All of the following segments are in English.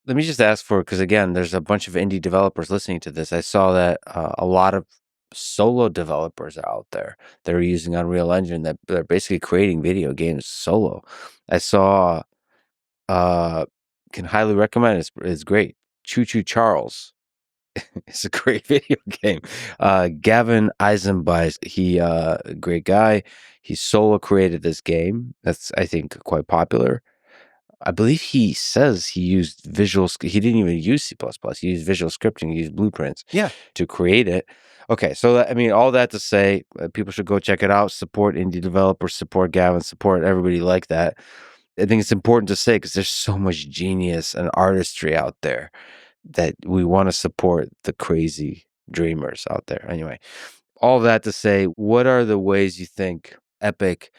let me just ask for, because again, there's a bunch of indie developers listening to this. I saw that a lot of solo developers are out there that are using Unreal Engine that they're basically creating video games solo. I saw, uh, can highly recommend. It's great. Choo Choo Charles. It's a great video game. Gavin Eisenbeis, a great guy. He solo created this game. That's, I think, quite popular. I believe he says he used he didn't even use C++. He used visual scripting, he used blueprints Yeah. to create it. Okay, so I mean, all that to say, people should go check it out, support indie developers, support Gavin, support everybody like that. I think it's important to say because there's so much genius and artistry out there that we want to support the crazy dreamers out there. Anyway, all that to say, what are the ways you think Epic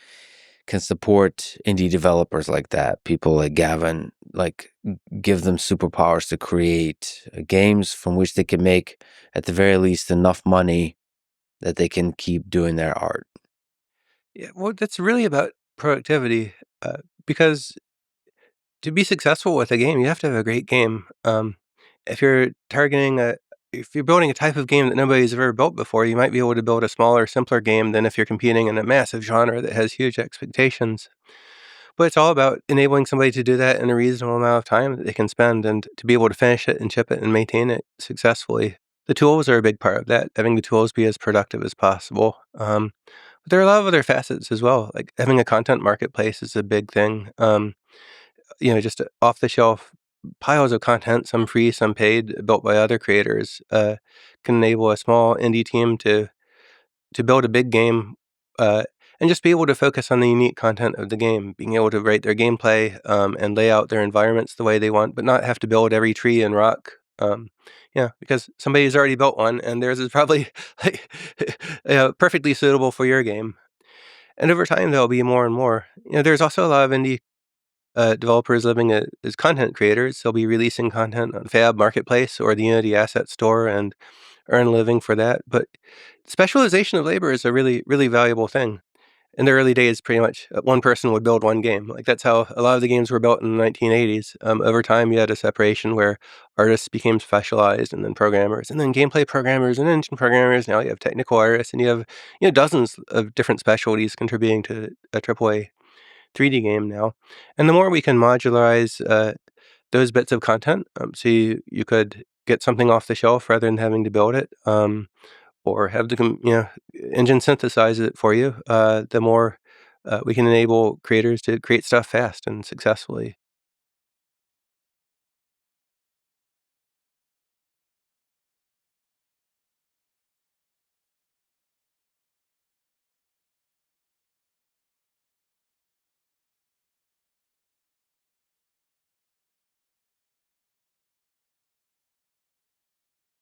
can support indie developers like that? People like Gavin, like give them superpowers to create games from which they can make, at the very least, enough money that they can keep doing their art. Yeah, well, that's really about productivity, because to be successful with a game, you have to have a great game. If you're targeting if you're building a type of game that nobody's ever built before, you might be able to build a smaller, simpler game than if you're competing in a massive genre that has huge expectations. But it's all about enabling somebody to do that in a reasonable amount of time that they can spend and to be able to finish it and ship it and maintain it successfully. The tools are a big part of that, having the tools be as productive as possible. But there are a lot of other facets as well, like having a content marketplace is a big thing. Just off the shelf piles of content, some free, some paid, built by other creators, can enable a small indie team to build a big game, uh, and just be able to focus on the unique content of the game, being able to write their gameplay, and lay out their environments the way they want, but not have to build every tree and rock. Because somebody's already built one, and theirs is probably like, perfectly suitable for your game. And over time, there'll be more and more. There's also a lot of indie developers living as content creators. They'll be releasing content on Fab Marketplace or the Unity Asset Store and earn a living for that. But specialization of labor is a really, really valuable thing. In the early days, pretty much one person would build one game. Like that's how a lot of the games were built in the 1980s. Over time, you had a separation where artists became specialized, and then programmers, and then gameplay programmers, and engine programmers. Now you have technical artists, and you have dozens of different specialties contributing to a AAA 3D game now. And the more we can modularize those bits of content, so you could get something off the shelf rather than having to build it, or have the engine synthesize it for you, the more we can enable creators to create stuff fast and successfully.